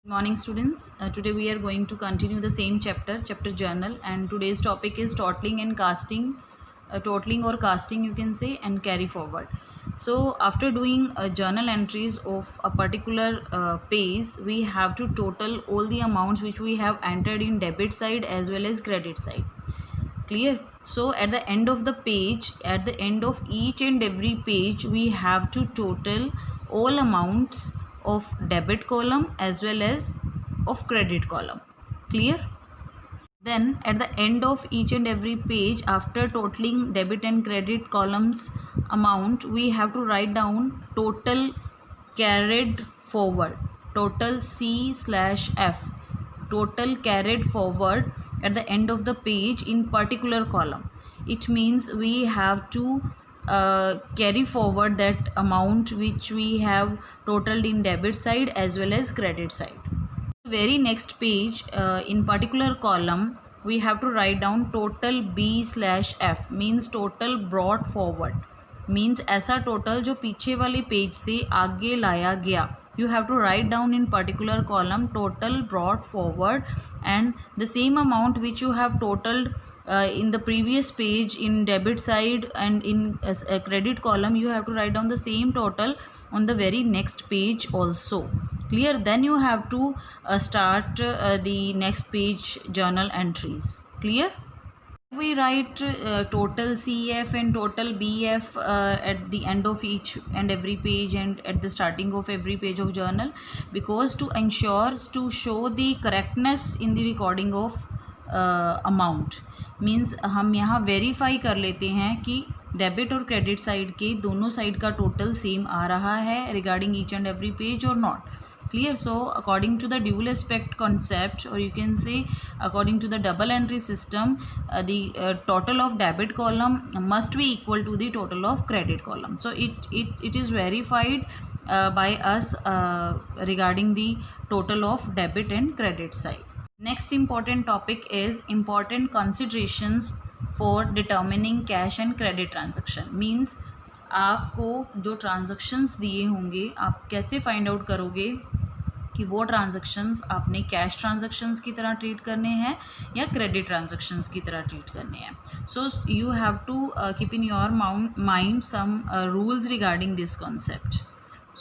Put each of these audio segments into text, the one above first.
Morning students. Today we are going to continue the same chapter journal, and today's topic is totaling and casting, totaling or casting you can say, and carry forward. So after doing journal entries of a particular page, we have to total all the amounts which we have entered in debit side as well as credit side. Clear? So at the end of the page, at the end of each and every page, we have to total all amounts of debit column as well as of credit column. Clear? Then at the end of each and every page, after totaling debit and credit columns amount, we have to write down total carried forward, total C/F, total carried forward at the end of the page in particular column. It means we have to carry forward that amount which we have totaled in debit side as well as credit side. Very next page, in particular column, we have to write down total B/F, means total brought forward, means ऐसा total जो पीछे वाले page से आगे लाया गया. You have to write down in particular column total brought forward, and the same amount which you have totaled in the previous page in debit side and in a credit column, you have to write down the same total on the very next page also. Clear? Then you have to start the next page journal entries. Clear? We write total CF and total BF at the end of each and every page and at the starting of every page of journal, because to ensure to show the correctness in the recording of amount. Means हम यहाँ verify कर लेते हैं कि debit और credit side के दोनों side का टोटल सेम आ रहा है regarding each and every page और not. Clear? So according to the dual aspect concept, or you can say according to the double entry system, the total of debit column must be equal to the total of credit column. So it is verified by us regarding the total of debit and credit side. Next important topic is important considerations for determining cash and credit transaction. Means आपको जो transactions दिए होंगे, आप कैसे find out करोगे कि वो transactions आपने कैश ट्रांजैक्शंस की तरह ट्रीट करने हैं या क्रेडिट ट्रांजैक्शंस की तरह ट्रीट करने हैं. So you have to keep in your mind some rules regarding this concept.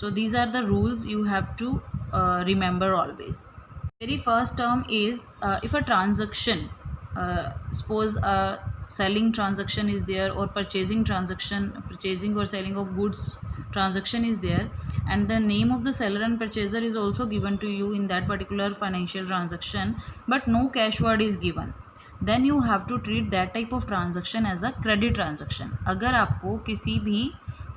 So these are the rules you have to remember always. Very first term is if a transaction, suppose a selling transaction is there or purchasing or selling of goods transaction is there, and the name of the seller and purchaser is also given to you in that particular financial transaction, but no cash word is given, then you have to treat that type of transaction as a credit transaction. अगर आपको किसी भी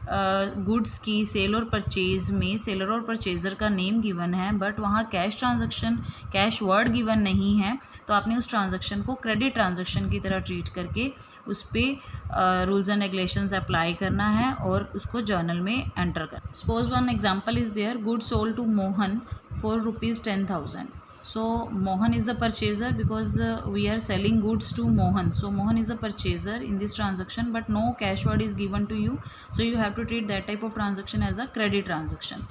goods की cell और purchase में seller और purchaser का name given है बट वहाँ कैश वर्ड गिवन नहीं है, तो आपने उस ट्रांजैक्शन को क्रेडिट ट्रांजैक्शन की तरह ट्रीट करके उस पर रूल्स एंड रेगुलेशंस अप्लाई करना है और उसको जर्नल में एंटर करना. Suppose one example is there, goods sold to Mohan for ₹10,000. So Mohan is the purchaser because we are selling goods to Mohan. So Mohan is the purchaser in this transaction, but no cash word is given to you. So you have to treat that type of transaction as a credit transaction.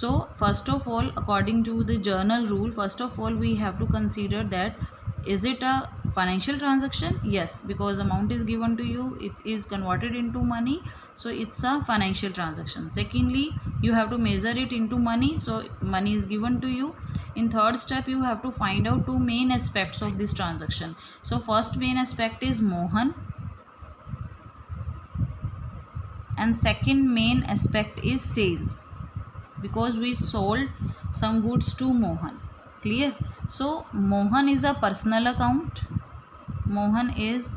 So first of all, according to the journal rule, first of all we have to consider that is it a financial transaction? Yes, because amount is given to you, it is converted into money, so it's a financial transaction. Secondly, you have to measure it into money, so money is given to you. In third step, you have to find out two main aspects of this transaction. So first main aspect is Mohan, and second main aspect is sales, because we sold some goods to Mohan. Clear? So Mohan is a personal account. Mohan is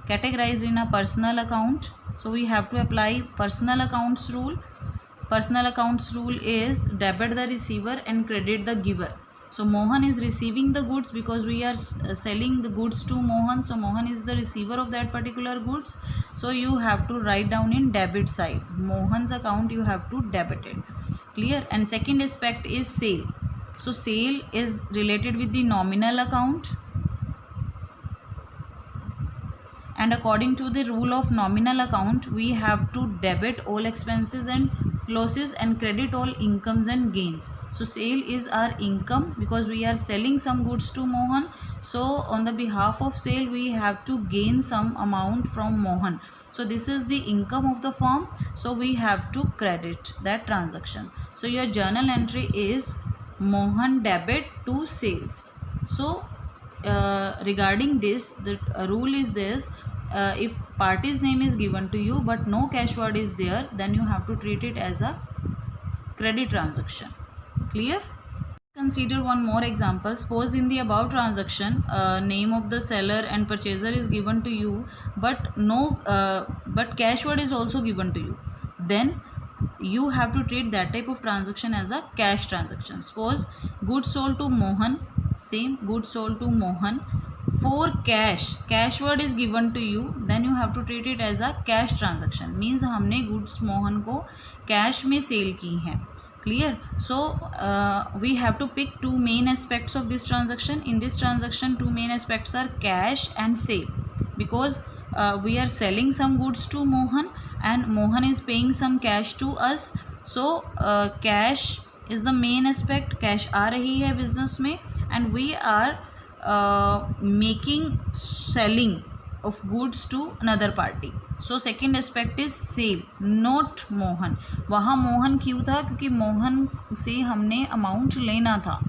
categorized in a personal account, so we have to apply personal accounts rule. Personal accounts rule is debit the receiver and credit the giver. So Mohan is receiving the goods because we are selling the goods to Mohan, so Mohan is the receiver of that particular goods. So you have to write down in debit side, Mohan's account you have to debit it. Clear? And second aspect is sale. So sale is related with the nominal account, and according to the rule of nominal account we have to debit all expenses and losses and credit all incomes and gains. So sale is our income because we are selling some goods to Mohan. So on the behalf of sale we have to gain some amount from Mohan. So this is the income of the firm, so we have to credit that transaction. So your journal entry is Mohan debit to sales. So regarding this, the rule is this: if party's name is given to you but no cash word is there, then you have to treat it as a credit transaction. Clear? Consider one more example. Suppose in the above transaction, name of the seller and purchaser is given to you, but but cash word is also given to you. Then you have to treat that type of transaction as a cash transaction. Suppose goods sold to Mohan, same goods sold to Mohan for cash word is given to you, then you have to treat it as a cash transaction. Means हमने goods Mohan को cash में sale की हैं. Clear? So we have to pick two main aspects of this transaction. In this transaction, two main aspects are cash and sale, because we are selling some goods to Mohan and Mohan is paying some cash to us. So cash is the main aspect. Cash आ रही है business में and we are making selling of goods to another party. So second aspect is sale, not Mohan. वहाँ मोहन क्यों था? क्योंकि मोहन से हमने amount लेना था.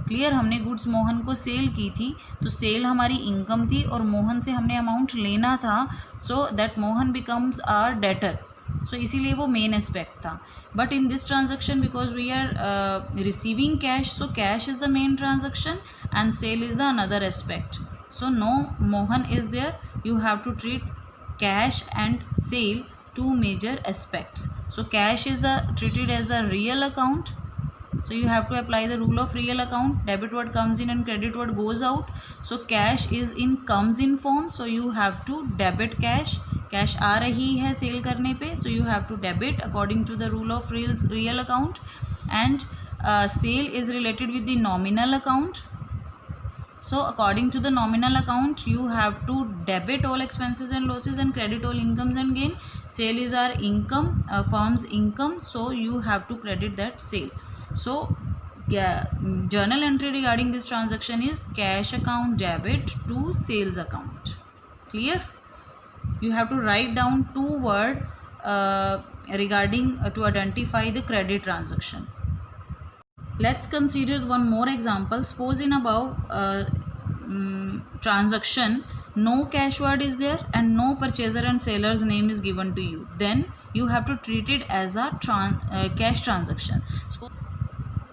क्लियर? हमने गुड्स मोहन को सेल की थी, तो सेल हमारी इनकम थी और मोहन से हमने अमाउंट लेना था. So that Mohan becomes our debtor. सो इसीलिए वो मेन एस्पेक्ट था. But in this transaction because we are receiving cash, so cash is the main transaction and sale is the another aspect. So no Mohan is there. You have to treat cash and sale two major aspects. So cash is treated as a real account, so you have to apply the rule of real account. Debit word comes in and credit word goes out. So cash is in comes in form, so you have to debit cash. Cash आ रही है cell करने पे, so you have to debit according to the rule of real account. And sale is related with the nominal account. So according to the nominal account, you have to debit all expenses and losses and credit all incomes and gain. Sale is our income, firm's income, so you have to credit that sale. So journal entry regarding this transaction is cash account debit to sales account. Clear? You have to write down two words regarding to identify the credit transaction. Let's consider one more example. Suppose in above transaction, no cash word is there and no purchaser and seller's name is given to you. Then you have to treat it as a cash transaction.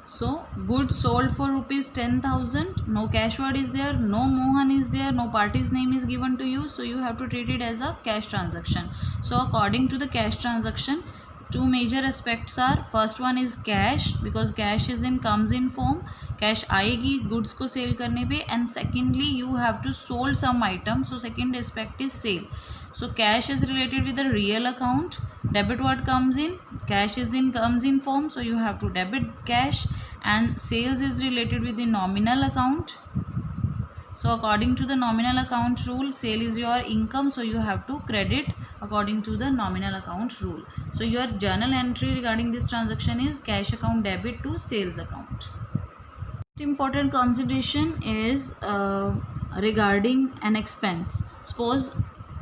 So goods sold for rupees 10,000. No cash word is there, no Mohan is there, no party's name is given to you. So you have to treat it as a cash transaction. So according to the cash transaction, two major aspects are, first one is cash, because cash is in comes in form. Cash आएगी goods को sell करने पे. And secondly you have to sold some item, so second aspect is sale. So cash is related with the real account. Debit word comes in, cash is in comes in form, so you have to debit cash. And sales is related with the nominal account. So according to the nominal account rule, sale is your income, so you have to credit according to the nominal account rule. So your journal entry regarding this transaction is cash account debit to sales account. Most important consideration is regarding an expense. Suppose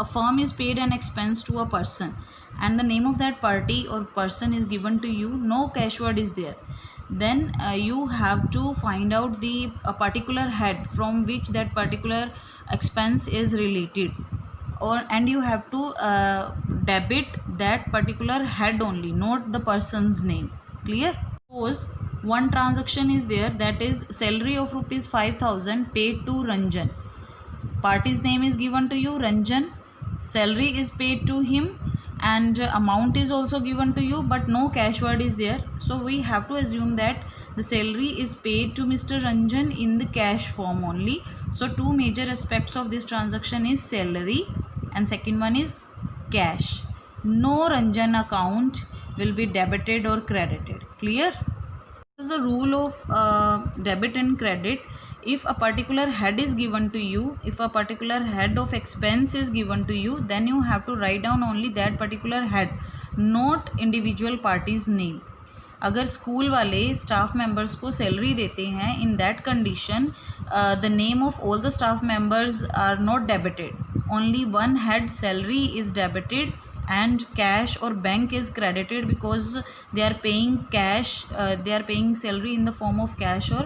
a firm is paid an expense to a person and the name of that party or person is given to you, no cash word is there. Then you have to find out a particular head from which that particular expense is related, and you have to debit that particular head only, not the person's name. Clear? Suppose one transaction is there, that is salary of rupees 5,000 paid to Ranjan. Party's name is given to you, Ranjan. Salary is paid to him and amount is also given to you, but no cash word is there. So we have to assume that the salary is paid to Mr. Ranjan in the cash form only. So two major aspects of this transaction is salary and second one is cash. No Ranjan account will be debited or credited. Clear? This is the rule of debit and credit. If a particular head is given to you, if a particular head of expense is given to you, then you have to write down only that particular head. Not individual parties name. अगर school वाले staff members को salary देते हैं, in that condition the name of all the staff members are not debited, only one head salary is debited and cash or bank is credited because they are paying cash, they are paying salary in the form of cash or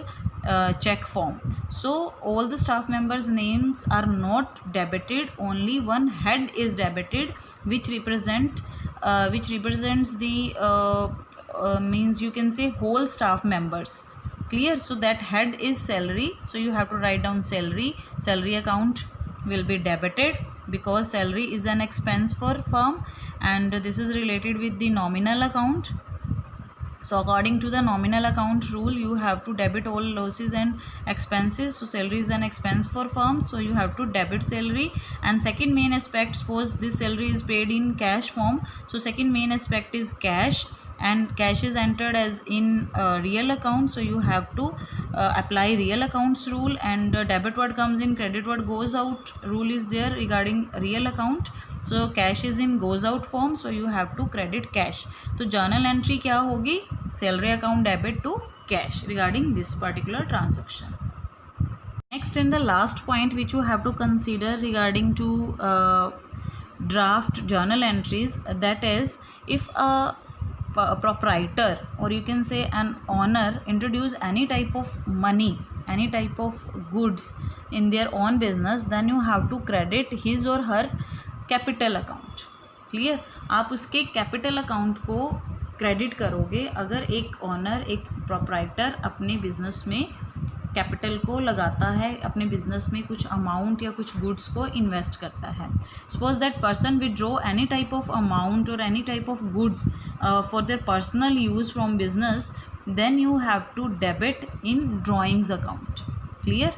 check form. So all the staff members names are not debited, only one head is debited, which represents the means you can say whole staff members. Clear? So that head is salary, so you have to write down salary account will be debited because salary is an expense for firm, and this is related with the nominal account. So according to the nominal account rule, you have to debit all losses and expenses. So salary is an expense for firm, so you have to debit salary. And second main aspect, suppose this salary is paid in cash form, so second main aspect is cash, and cash is entered as in real account, so you have to apply real accounts rule, and debit what comes in, credit what goes out rule is there regarding real account. So cash is in goes out form, so you have to credit cash. तो journal entry क्या होगी, salary account debit to cash regarding this particular transaction. Next and the last point which you have to consider regarding to draft journal entries, that is if a proprietor or you can say an owner introduce any type of money, any type of goods in their own business, then you have to credit his or her capital account. Clear? आप उसके capital account को credit करोगे अगर एक honour, एक proprietor अपने business में capital को लगाता है, अपने बिजनेस में कुछ अमाउंट या कुछ गुड्स को इन्वेस्ट करता है. Suppose that person withdraw any type of amount और any type of goods for their personal use from business, then you have to debit in drawings account. Clear?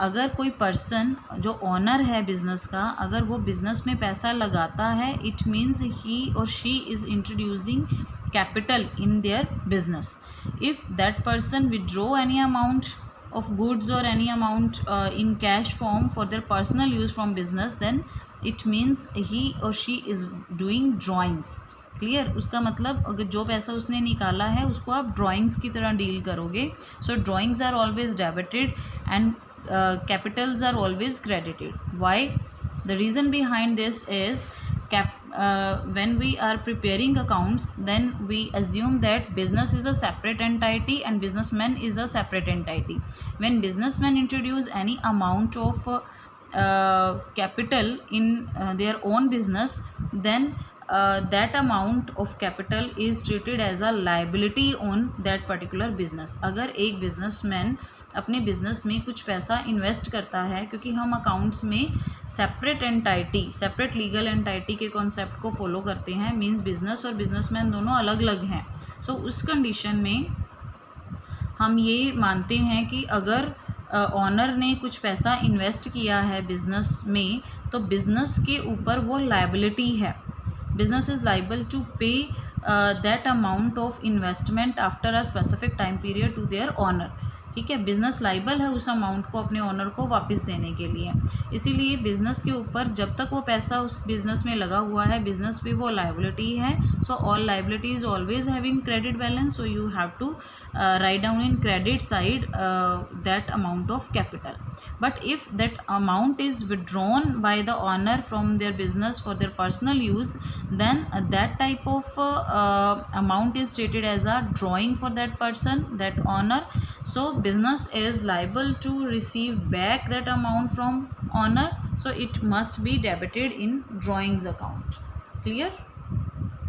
अगर कोई पर्सन जो owner है business का, अगर वो बिजनेस में पैसा लगाता है, इट मीन्स ही और she is introducing capital in their business. If that person withdraw any amount of goods or any amount in cash form for their personal use from business, then it means he or she is doing drawings. Clear? उसका मतलब अगर जो पैसा उसने निकाला है उसको आप ड्राइंग्स की तरह डील करोगे. So drawings are always debited and capitals are always credited. Why? The reason behind this is when we are preparing accounts, then we assume that business is a separate entity and businessman is a separate entity. When businessmen introduce any amount of capital in their own business, then that amount of capital is treated as a liability on that particular business. अगर एक businessman अपने business में कुछ पैसा invest करता है, क्योंकि हम अकाउंट्स में separate entity, separate legal entity के कॉन्सेप्ट को फॉलो करते हैं, मींस बिजनेस और बिजनेसमैन दोनों अलग अलग हैं. सो उस कंडीशन में हम ये मानते हैं कि अगर ऑनर ने कुछ पैसा इन्वेस्ट किया है बिजनेस में, तो बिजनेस के ऊपर वो लायबिलिटी है. Business is liable to pay that amount of investment after a specific time period to their owner. ठीक है? बिजनेस लाइबल है उस अमाउंट को अपने ओनर को वापस देने के लिए. इसीलिए बिजनेस के ऊपर जब तक वो पैसा उस बिजनेस में लगा हुआ है, बिजनेस पे वो लाइबिलिटी है. So all liability is always having credit balance, so you have to write down in credit side that amount of capital. But if that amount is withdrawn by the owner from their business for their personal use, then that type of amount is treated as a drawing for that person, that owner. So business is liable to receive back that amount from owner, so it must be debited in drawings account. Clear?